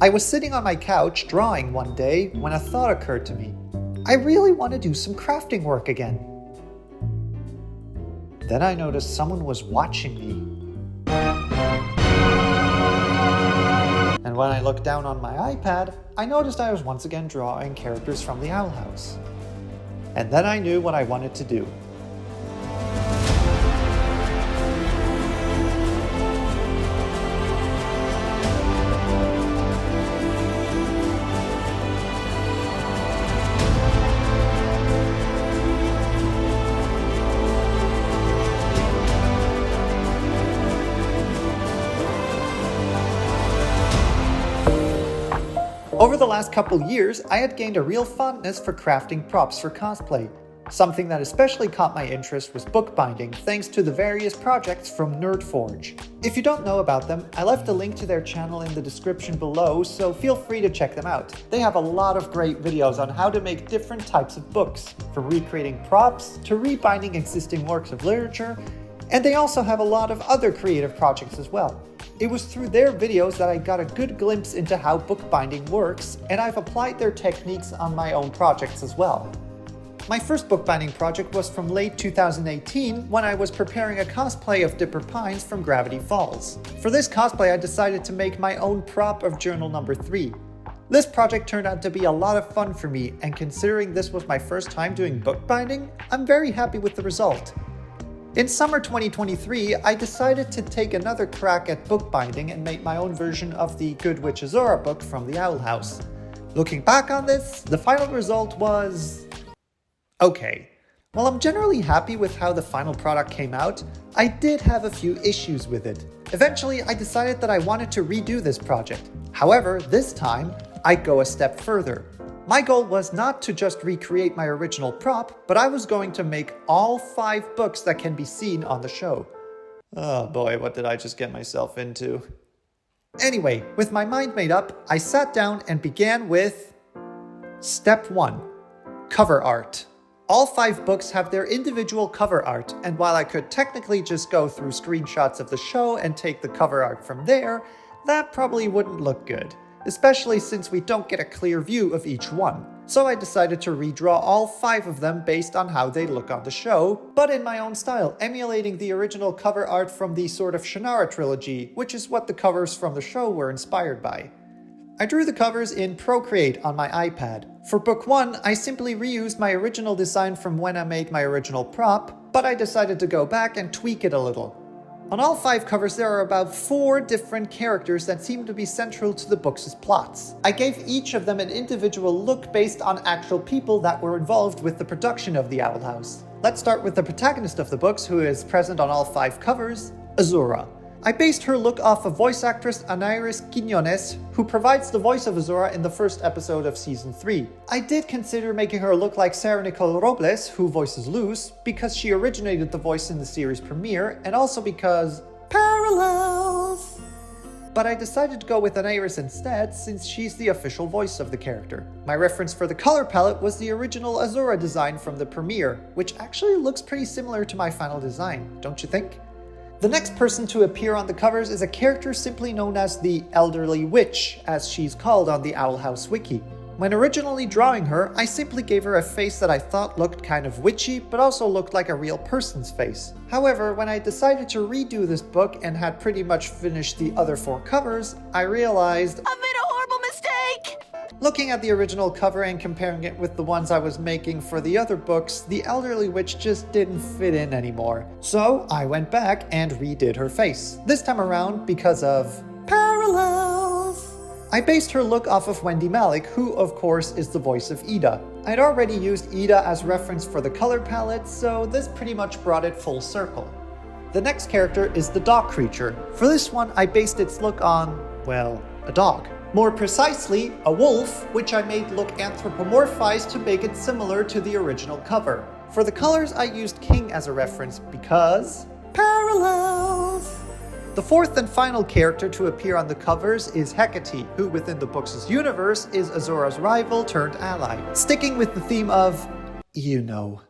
I was sitting on my couch drawing one day when a thought occurred to me. I really want to do some crafting work again. Then I noticed someone was watching me. And when I looked down on my iPad, I noticed I was once again drawing characters from the Owl House. And then I knew what I wanted to do. Over the last couple years, I had gained a real fondness for crafting props for cosplay. Something that especially caught my interest was bookbinding, thanks to the various projects from NerdForge. If you don't know about them, I left a link to their channel in the description below, so feel free to check them out. They have a lot of great videos on how to make different types of books, from recreating props to rebinding existing works of literature, and they also have a lot of other creative projects as well. It was through their videos that I got a good glimpse into how bookbinding works, and I've applied their techniques on my own projects as well. My first bookbinding project was from late 2018 when I was preparing a cosplay of Dipper Pines from Gravity Falls. For this cosplay, I decided to make my own prop of journal number 3. This project turned out to be a lot of fun for me, and considering this was my first time doing bookbinding, I'm very happy with the result. In summer 2023, I decided to take another crack at bookbinding and make my own version of the Good Witch Azura book from the Owl House. Looking back on this, the final result was okay. While I'm generally happy with how the final product came out, I did have a few issues with it. Eventually, I decided that I wanted to redo this project. However, this time, I'd go a step further. My goal was not to just recreate my original prop, but I was going to make all 5 books that can be seen on the show. Oh boy, what did I just get myself into? Anyway, with my mind made up, I sat down and began with Step 1. Cover art. All 5 books have their individual cover art, and while I could technically just go through screenshots of the show and take the cover art from there, that probably wouldn't look good. Especially since we don't get a clear view of each one. So I decided to redraw all 5 of them based on how they look on the show, but in my own style, emulating the original cover art from the Sword of Shannara trilogy, which is what the covers from the show were inspired by. I drew the covers in Procreate on my iPad. For book 1, I simply reused my original design from when I made my original prop, but I decided to go back and tweak it a little. On all 5 covers, there are about 4 different characters that seem to be central to the book's plots. I gave each of them an individual look based on actual people that were involved with the production of the Owl House. Let's start with the protagonist of the books, who is present on all 5 covers, Azura. I based her look off of voice actress Anairis Quiñones, who provides the voice of Azura in the first episode of Season 3. I did consider making her look like Sarah Nicole Robles, who voices Luz, because she originated the voice in the series premiere, and also because parallels. But I decided to go with Anairis instead, since she's the official voice of the character. My reference for the color palette was the original Azura design from the premiere, which actually looks pretty similar to my final design, don't you think? The next person to appear on the covers is a character simply known as the Elderly Witch, as she's called on the Owl House wiki. When originally drawing her, I simply gave her a face that I thought looked kind of witchy, but also looked like a real person's face. However, when I decided to redo this book and had pretty much finished the other 4 covers, I realized I've made a horrible mistake! Looking at the original cover and comparing it with the ones I was making for the other books, the Elderly Witch just didn't fit in anymore. So I went back and redid her face. This time around because of parallels. I based her look off of Wendy Malick, who of course is the voice of Ida. I'd already used Ida as reference for the color palette, so this pretty much brought it full circle. The next character is the dog creature. For this one, I based its look on, well, a dog. More precisely, a wolf, which I made look anthropomorphized to make it similar to the original cover. For the colors, I used King as a reference because parallels. The 4th and final character to appear on the covers is Hecate, who within the book's universe is Azura's rival turned ally. Sticking with the theme of, you know.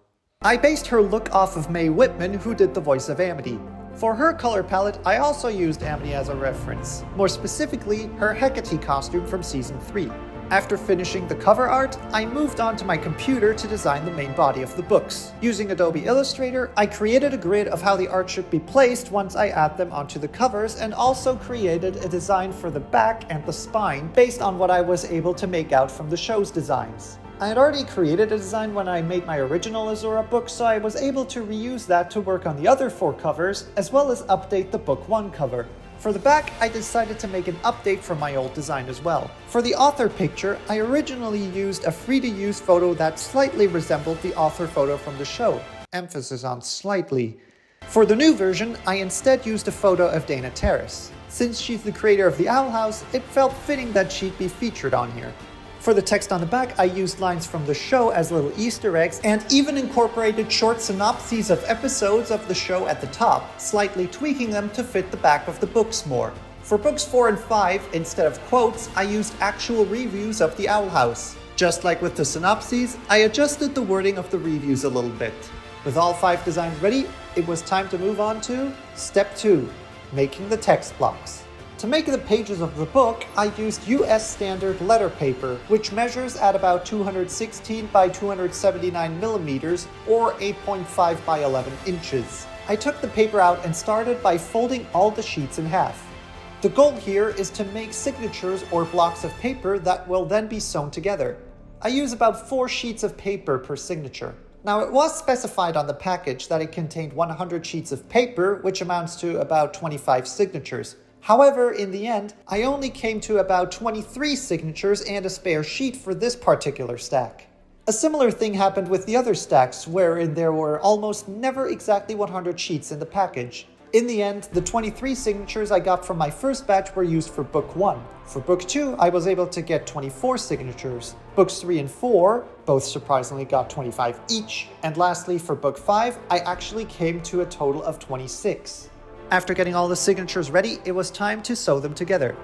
I based her look off of Mae Whitman, who did the voice of Amity. For her color palette, I also used Amity as a reference, more specifically her Hecate costume from Season 3. After finishing the cover art, I moved on to my computer to design the main body of the books. Using Adobe Illustrator, I created a grid of how the art should be placed once I add them onto the covers, and also created a design for the back and the spine based on what I was able to make out from the show's designs. I had already created a design when I made my original Azura book, so I was able to reuse that to work on the other 4 covers, as well as update the book 1 cover. For the back, I decided to make an update from my old design as well. For the author picture, I originally used a free-to-use photo that slightly resembled the author photo from the show. Emphasis on slightly. For the new version, I instead used a photo of Dana Terrace. Since she's the creator of the Owl House, it felt fitting that she'd be featured on here. For the text on the back, I used lines from the show as little Easter eggs, and even incorporated short synopses of episodes of the show at the top, slightly tweaking them to fit the back of the books more. For books 4 and 5, instead of quotes, I used actual reviews of the Owl House. Just like with the synopses, I adjusted the wording of the reviews a little bit. With all 5 designs ready, it was time to move on to Step 2, making the text blocks. To make the pages of the book, I used US standard letter paper, which measures at about 216 by 279 millimeters or 8.5 by 11 inches. I took the paper out and started by folding all the sheets in half. The goal here is to make signatures or blocks of paper that will then be sewn together. I use about 4 sheets of paper per signature. Now, it was specified on the package that it contained 100 sheets of paper, which amounts to about 25 signatures. However, in the end, I only came to about 23 signatures and a spare sheet for this particular stack. A similar thing happened with the other stacks, wherein there were almost never exactly 100 sheets in the package. In the end, the 23 signatures I got from my first batch were used for Book 1. For Book 2, I was able to get 24 signatures. Books 3 and 4 both surprisingly got 25 each. And lastly, for Book 5, I actually came to a total of 26. After getting all the signatures ready, it was time to sew them together.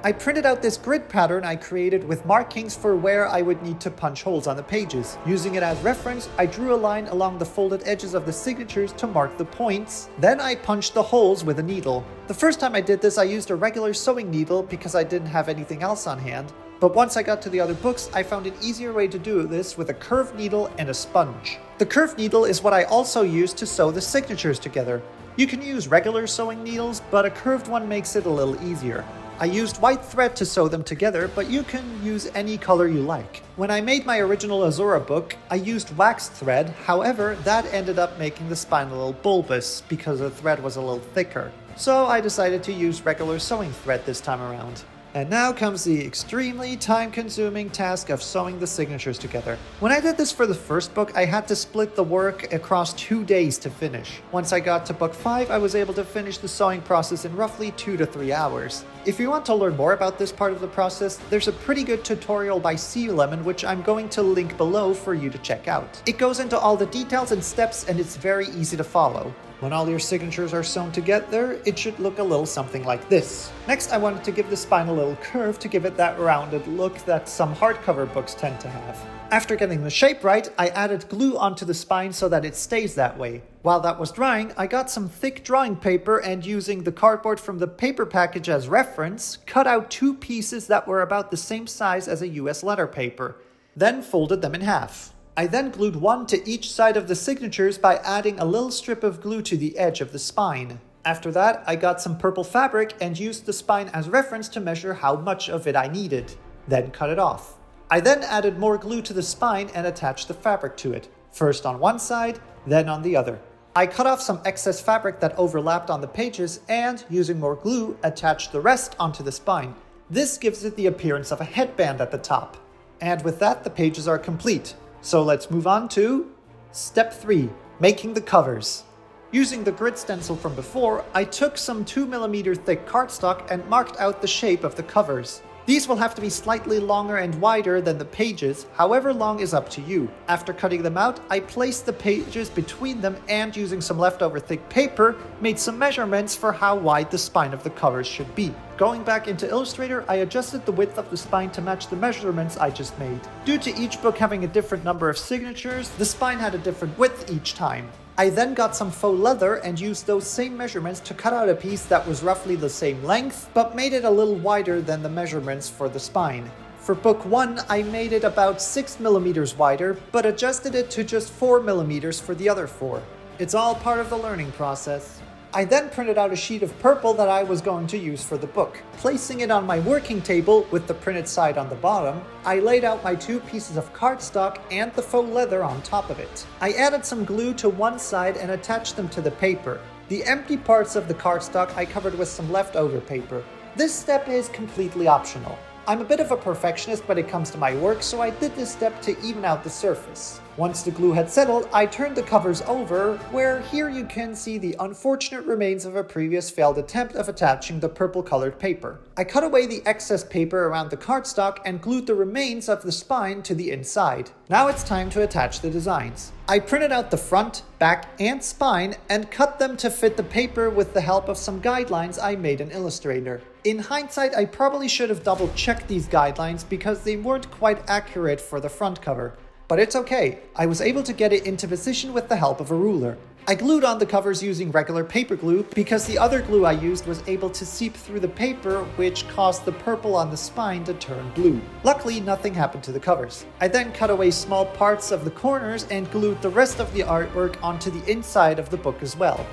I printed out this grid pattern I created with markings for where I would need to punch holes on the pages. Using it as reference, I drew a line along the folded edges of the signatures to mark the points. Then I punched the holes with a needle. The first time I did this, I used a regular sewing needle because I didn't have anything else on hand. But once I got to the other books, I found an easier way to do this with a curved needle and a sponge. The curved needle is what I also used to sew the signatures together. You can use regular sewing needles, but a curved one makes it a little easier. I used white thread to sew them together, but you can use any color you like. When I made my original Azura book, I used waxed thread, however, that ended up making the spine a little bulbous because the thread was a little thicker. So I decided to use regular sewing thread this time around. And now comes the extremely time-consuming task of sewing the signatures together. When I did this for the first book, I had to split the work across 2 days to finish. Once I got to book 5, I was able to finish the sewing process in roughly 2 to 3 hours. If you want to learn more about this part of the process, there's a pretty good tutorial by Sea Lemon, which I'm going to link below for you to check out. It goes into all the details and steps, and it's very easy to follow. When all your signatures are sewn together, it should look a little something like this. Next, I wanted to give the spine a little curve to give it that rounded look that some hardcover books tend to have. After getting the shape right, I added glue onto the spine so that it stays that way. While that was drying, I got some thick drawing paper and using the cardboard from the paper package as reference, cut out 2 pieces that were about the same size as a US letter paper, then folded them in half. I then glued one to each side of the signatures by adding a little strip of glue to the edge of the spine. After that, I got some purple fabric and used the spine as reference to measure how much of it I needed, then cut it off. I then added more glue to the spine and attached the fabric to it, first on one side, then on the other. I cut off some excess fabric that overlapped on the pages and, using more glue, attached the rest onto the spine. This gives it the appearance of a headband at the top. And with that, the pages are complete. So let's move on to Step 3, making the covers. Using the grid stencil from before, I took some 2mm thick cardstock and marked out the shape of the covers. These will have to be slightly longer and wider than the pages, however long is up to you. After cutting them out, I placed the pages between them and using some leftover thick paper, made some measurements for how wide the spine of the covers should be. Going back into Illustrator, I adjusted the width of the spine to match the measurements I just made. Due to each book having a different number of signatures, the spine had a different width each time. I then got some faux leather and used those same measurements to cut out a piece that was roughly the same length, but made it a little wider than the measurements for the spine. For book 1, I made it about 6 millimeters wider, but adjusted it to just 4 millimeters for the other 4. It's all part of the learning process. I then printed out a sheet of purple that I was going to use for the book. Placing it on my working table with the printed side on the bottom, I laid out my 2 pieces of cardstock and the faux leather on top of it. I added some glue to one side and attached them to the paper. The empty parts of the cardstock I covered with some leftover paper. This step is completely optional. I'm a bit of a perfectionist when it comes to my work, so I did this step to even out the surface. Once the glue had settled, I turned the covers over, where here you can see the unfortunate remains of a previous failed attempt of attaching the purple-colored paper. I cut away the excess paper around the cardstock and glued the remains of the spine to the inside. Now it's time to attach the designs. I printed out the front, back, and spine and cut them to fit the paper with the help of some guidelines I made in Illustrator. In hindsight, I probably should have double-checked these guidelines because they weren't quite accurate for the front cover. But it's okay, I was able to get it into position with the help of a ruler. I glued on the covers using regular paper glue because the other glue I used was able to seep through the paper, which caused the purple on the spine to turn blue. Luckily, nothing happened to the covers. I then cut away small parts of the corners and glued the rest of the artwork onto the inside of the book as well.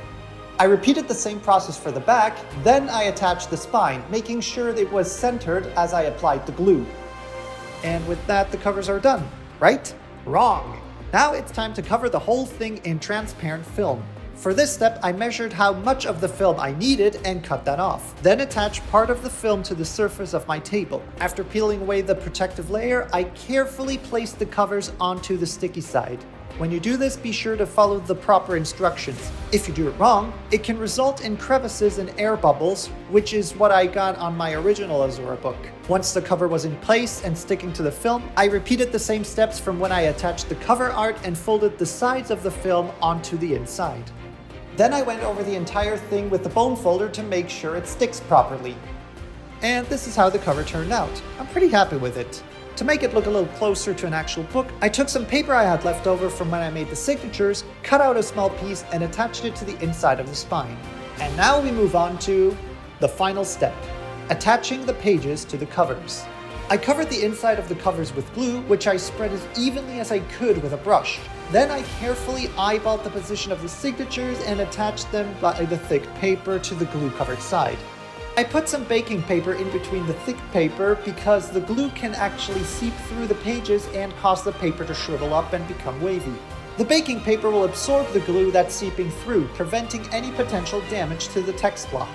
I repeated the same process for the back, then I attached the spine, making sure it was centered as I applied the glue. And with that, the covers are done, right? Wrong! Now it's time to cover the whole thing in transparent film. For this step, I measured how much of the film I needed and cut that off. Then attached part of the film to the surface of my table. After peeling away the protective layer, I carefully placed the covers onto the sticky side. When you do this, be sure to follow the proper instructions. If you do it wrong, it can result in crevices and air bubbles, which is what I got on my original Azura book. Once the cover was in place and sticking to the film, I repeated the same steps from when I attached the cover art and folded the sides of the film onto the inside. Then I went over the entire thing with the bone folder to make sure it sticks properly. And this is how the cover turned out. I'm pretty happy with it. To make it look a little closer to an actual book, I took some paper I had left over from when I made the signatures, cut out a small piece, and attached it to the inside of the spine. And now we move on to the final step, attaching the pages to the covers. I covered the inside of the covers with glue, which I spread as evenly as I could with a brush. Then I carefully eyeballed the position of the signatures and attached them by the thick paper to the glue-covered side. I put some baking paper in between the thick paper because the glue can actually seep through the pages and cause the paper to shrivel up and become wavy. The baking paper will absorb the glue that's seeping through, preventing any potential damage to the text block.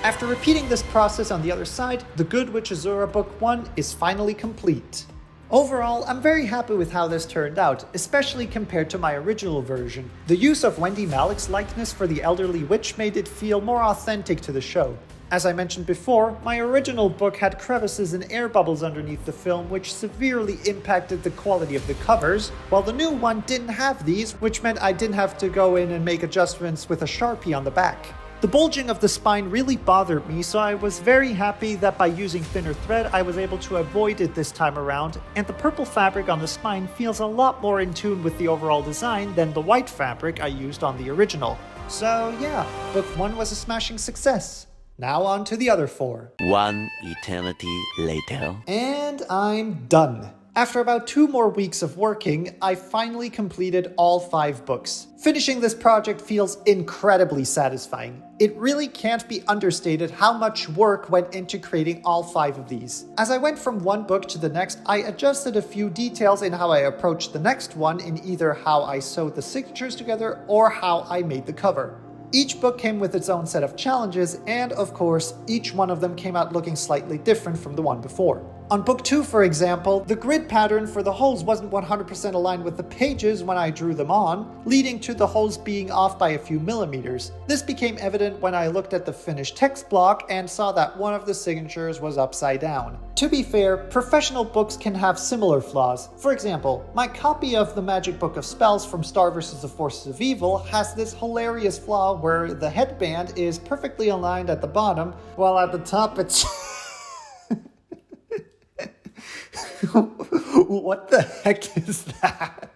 After repeating this process on the other side, the Good Witch Azura Book 1 is finally complete. Overall, I'm very happy with how this turned out, especially compared to my original version. The use of Wendy Malick's likeness for the elderly witch made it feel more authentic to the show. As I mentioned before, my original book had crevices and air bubbles underneath the film which severely impacted the quality of the covers, while the new one didn't have these, which meant I didn't have to go in and make adjustments with a Sharpie on the back. The bulging of the spine really bothered me, so I was very happy that by using thinner thread I was able to avoid it this time around, and the purple fabric on the spine feels a lot more in tune with the overall design than the white fabric I used on the original. So yeah, book 1 was a smashing success. Now on to the other 4. One eternity later. And I'm done. After about 2 more weeks of working, I finally completed all 5 books. Finishing this project feels incredibly satisfying. It really can't be understated how much work went into creating all 5 of these. As I went from one book to the next, I adjusted a few details in how I approached the next one in either how I sewed the signatures together or how I made the cover. Each book came with its own set of challenges, and of course, each one of them came out looking slightly different from the one before. On book 2, for example, the grid pattern for the holes wasn't 100% aligned with the pages when I drew them on, leading to the holes being off by a few millimeters. This became evident when I looked at the finished text block and saw that one of the signatures was upside down. To be fair, professional books can have similar flaws. For example, my copy of the Magic Book of Spells from Star vs. the Forces of Evil has this hilarious flaw where the headband is perfectly aligned at the bottom, while at the top it's... What the heck is that?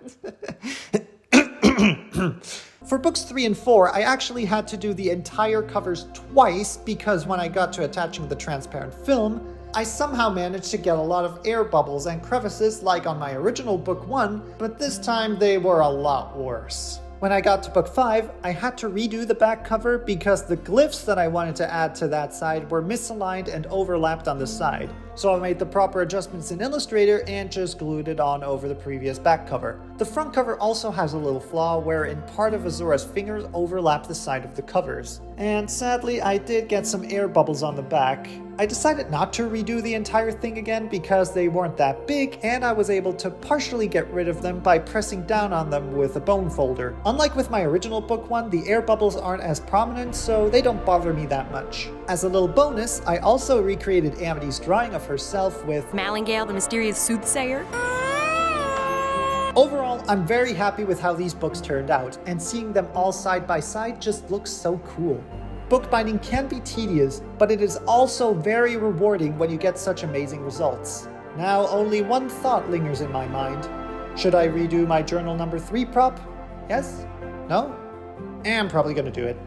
For books 3 and 4, I actually had to do the entire covers twice because when I got to attaching the transparent film, I somehow managed to get a lot of air bubbles and crevices like on my original book 1, but this time they were a lot worse. When I got to book 5, I had to redo the back cover because the glyphs that I wanted to add to that side were misaligned and overlapped on the side. So I made the proper adjustments in Illustrator and just glued it on over the previous back cover. The front cover also has a little flaw wherein part of Azura's fingers overlap the side of the covers. And sadly, I did get some air bubbles on the back. I decided not to redo the entire thing again because they weren't that big, and I was able to partially get rid of them by pressing down on them with a bone folder. Unlike with my original book 1, the air bubbles aren't as prominent, so they don't bother me that much. As a little bonus, I also recreated Amity's drawing of herself with Malingale, the mysterious soothsayer. Overall, I'm very happy with how these books turned out, and seeing them all side by side just looks so cool. Bookbinding can be tedious, but it is also very rewarding when you get such amazing results. Now, only one thought lingers in my mind. Should I redo my journal number 3 prop? Yes? No? I'm probably gonna do it.